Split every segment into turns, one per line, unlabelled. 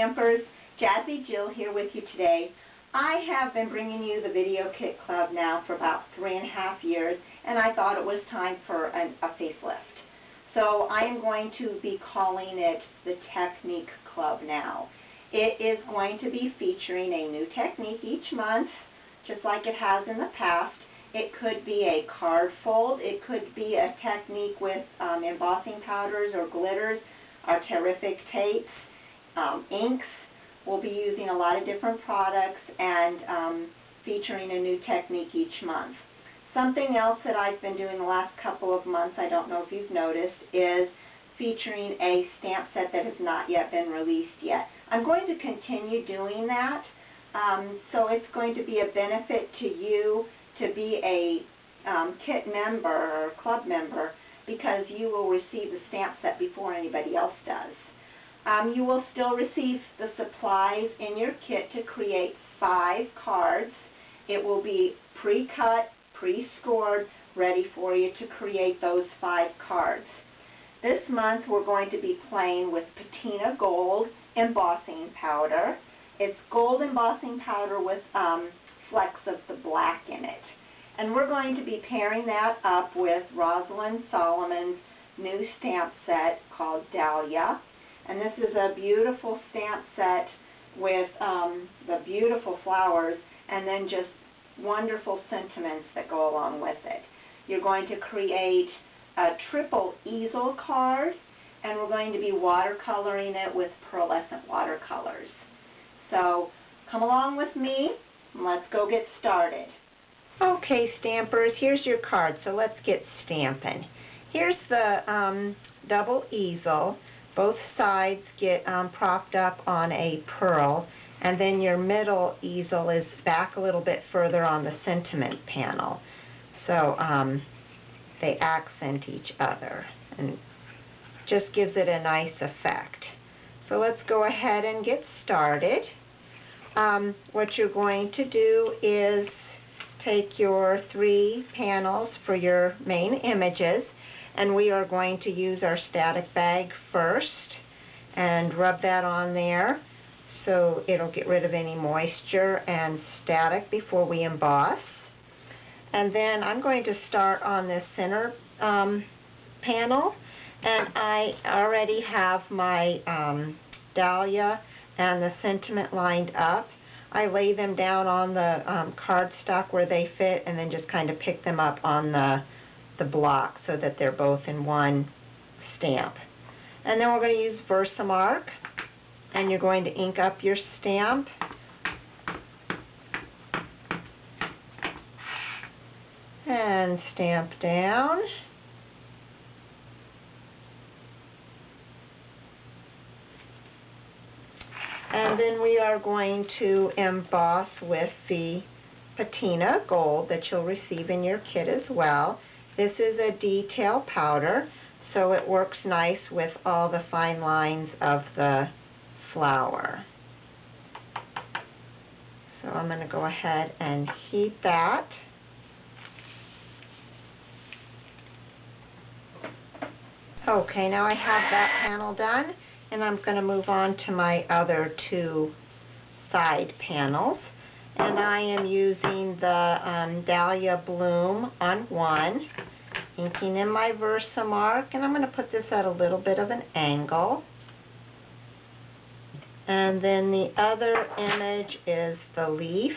Stampers, Jazzy Jill here with you today. I have been bringing you the Video Kit Club now for about 3.5 years, and I thought it was time for a facelift. So I am going to be calling it the Technique Club now. It is going to be featuring a new technique each month, just like it has in the past. It could be a card fold. It could be a technique with embossing powders or glitters, our terrific tapes, inks. We'll be using a lot of different products and featuring a new technique each month. Something else that I've been doing the last couple of months, I don't know if you've noticed, is featuring a stamp set that has not yet been released yet. I'm going to continue doing that, so it's going to be a benefit to you to be a kit member or club member, because you will receive the stamp set before anybody else does. You will still receive the supplies in your kit to create 5 cards. It will be pre-cut, pre-scored, ready for you to create those 5 cards. This month we're going to be playing with Patina Gold embossing powder. It's gold embossing powder with flecks of the black in it. And we're going to be pairing that up with Rosalind Solomon's new stamp set called Dahlia. And this is a beautiful stamp set with the beautiful flowers and then just wonderful sentiments that go along with it. You're going to create a triple easel card, and we're going to be watercoloring it with pearlescent watercolors. So come along with me and let's go get started. Okay, stampers, here's your card, so let's get stamping. Here's the double easel. Both sides get propped up on a pearl, and then your middle easel is back a little bit further on the sentiment panel. So they accent each other and just gives it a nice effect. So let's go ahead and get started. What you're going to do is take your 3 panels for your main images, and we are going to use our static bag first and rub that on there so it'll get rid of any moisture and static before we emboss. And then I'm going to start on this center panel, and I already have my Dahlia and the sentiment lined up. I lay them down on the cardstock where they fit and then just kind of pick them up on the block so that they're both in one stamp. And then we're going to use Versamark, and you're going to ink up your stamp. And stamp down. And then we are going to emboss with the Patina Gold that you'll receive in your kit as well. This is a detail powder, so it works nice with all the fine lines of the flower. So I'm going to go ahead and heat that. Okay, now I have that panel done, and I'm going to move on to my other 2 side panels. And I am using the Dahlia Bloom on one, inking in my Versamark, and I'm going to put this at a little bit of an angle. And then the other image is the leaf.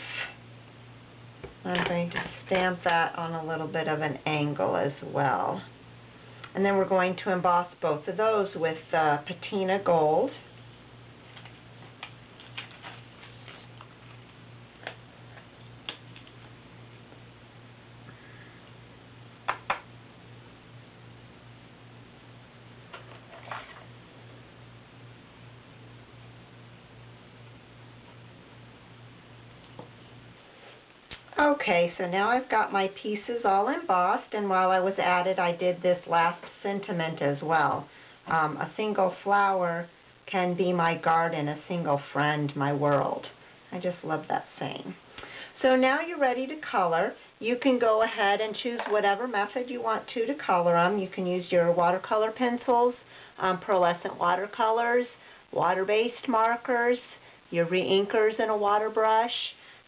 I'm going to stamp that on a little bit of an angle as well. And then we're going to emboss both of those with Patina Gold. Okay, so now I've got my pieces all embossed, and while I was at it, I did this last sentiment as well. A single flower can be my garden, a single friend, my world. I just love that saying. So now you're ready to color. You can go ahead and choose whatever method you want to color them. You can use your watercolor pencils, pearlescent watercolors, water-based markers, your re-inkers and a water brush.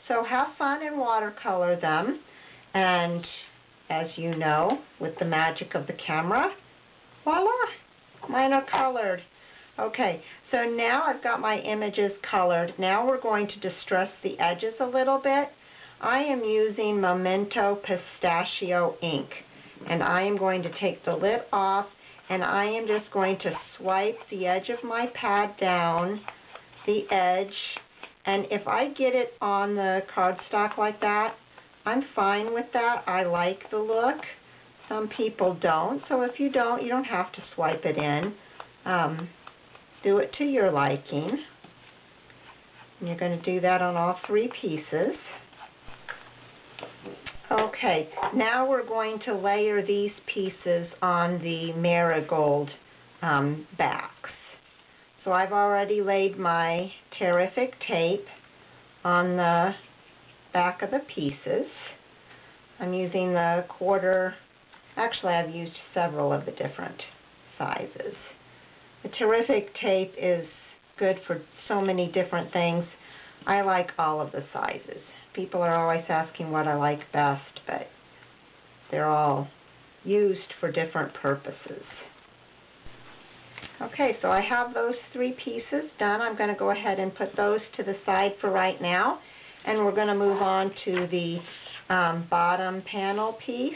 So have fun and watercolor them. And as you know, with the magic of the camera, voila, mine are colored. Okay, so now I've got my images colored. Now we're going to distress the edges a little bit. I am using Memento Pistachio ink, and I am going to take the lid off, and I am just going to swipe the edge of my pad down the edge, and if I get it on the cardstock like that, I'm fine with that. I like the look. Some people don't, so if you don't have to swipe it in. Do it to your liking. And you're going to do that on all three pieces. Okay, now we're going to layer these pieces on the marigold backs. So I've already laid my Terrific tape on the back of the pieces. I'm using the quarter, actually I've used several of the different sizes. The Terrific tape is good for so many different things. I like all of the sizes. People are always asking what I like best, but they're all used for different purposes. Okay, so I have those three pieces done. I'm going to go ahead and put those to the side for right now, and we're going to move on to the bottom panel piece.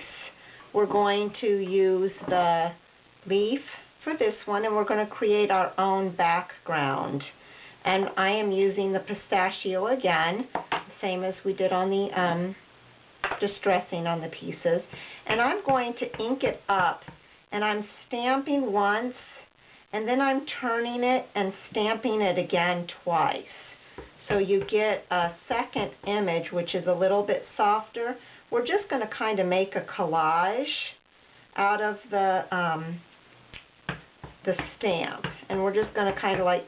We're going to use the leaf for this one, and we're going to create our own background. And I am using the pistachio again, same as we did on the distressing on the pieces. And I'm going to ink it up, and I'm stamping once, and then I'm turning it and stamping it again twice. So you get a second image, which is a little bit softer. We're just going to kind of make a collage out of the stamp, and we're just going to kind of like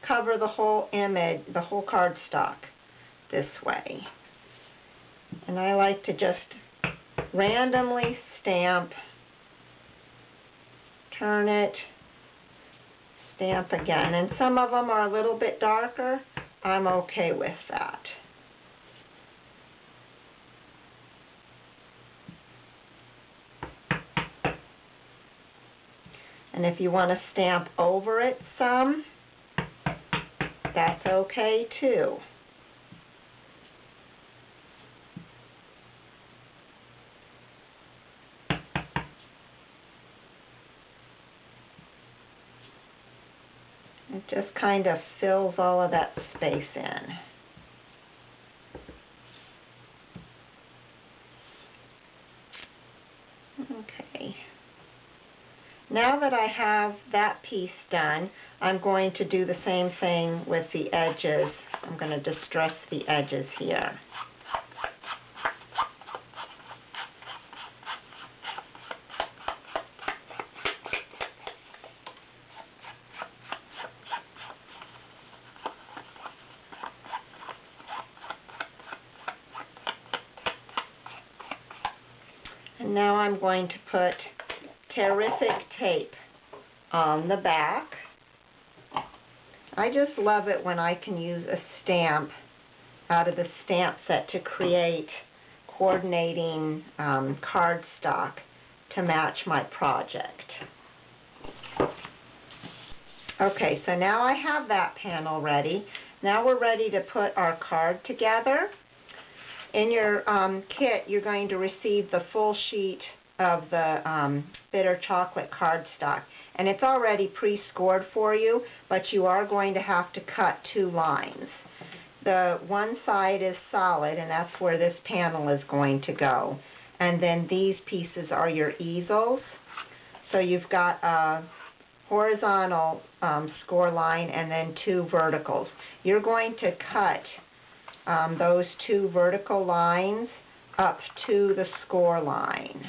cover the whole image, the whole cardstock this way. And I like to just randomly stamp, turn it, stamp again. And some of them are a little bit darker. I'm okay with that. And if you want to stamp over it some, that's okay too. It just kind of fills all of that space in. Okay. Now that I have that piece done, I'm going to do the same thing with the edges. I'm going to distress the edges here. And now I'm going to put Terrific tape on the back. I just love it when I can use a stamp out of the stamp set to create coordinating cardstock to match my project. Okay, so now I have that panel ready. Now we're ready to put our card together. In your kit, you're going to receive the full sheet of the bitter chocolate cardstock. And it's already pre-scored for you, but you are going to have to cut 2 lines. The one side is solid, and that's where this panel is going to go. And then these pieces are your easels. So you've got a horizontal score line and then 2 verticals. You're going to cut those 2 vertical lines up to the score line.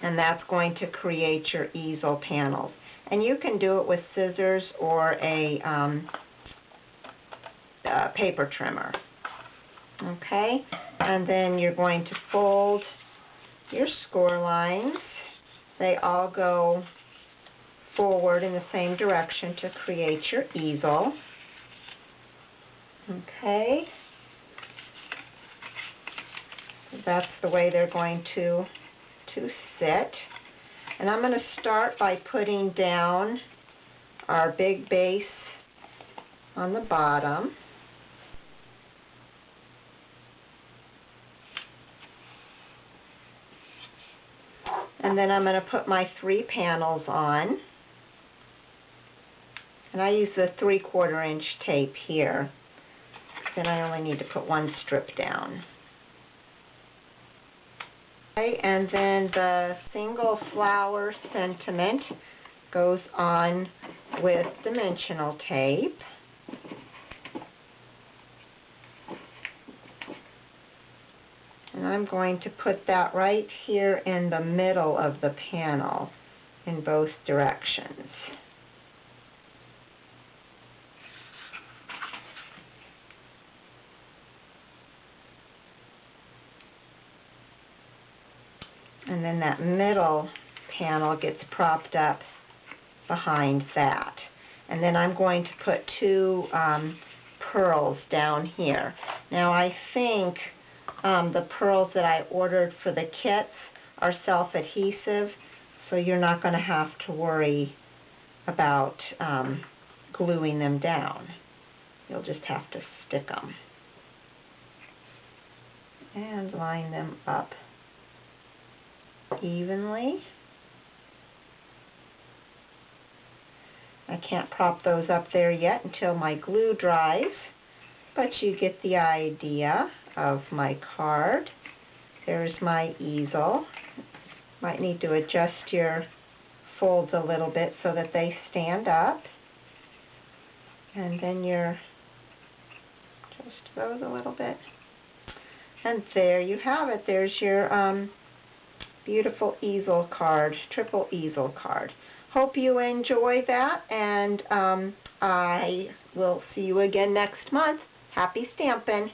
And that's going to create your easel panels. And you can do it with scissors or a paper trimmer. Okay? And then you're going to fold your score lines. They all go forward in the same direction to create your easel. Okay. That's the way they're going to sit. And I'm going to start by putting down our big base on the bottom. And then I'm going to put my 3 panels on. And I use the 3/4 inch tape here. Then I only need to put 1 strip down. Okay, and then the single flower sentiment goes on with dimensional tape. And I'm going to put that right here in the middle of the panel in both directions. And then that middle panel gets propped up behind that. And then I'm going to put 2 pearls down here. Now I think the pearls that I ordered for the kits are self-adhesive, so you're not going to have to worry about gluing them down. You'll just have to stick them. And line them up evenly. I can't prop those up there yet until my glue dries, but you get the idea of my card. There's my easel. Might need to adjust your folds a little bit so that they stand up. And then adjust those a little bit. And there you have it. There's your beautiful easel card, triple easel card. Hope you enjoy that, and I will see you again next month. Happy stamping!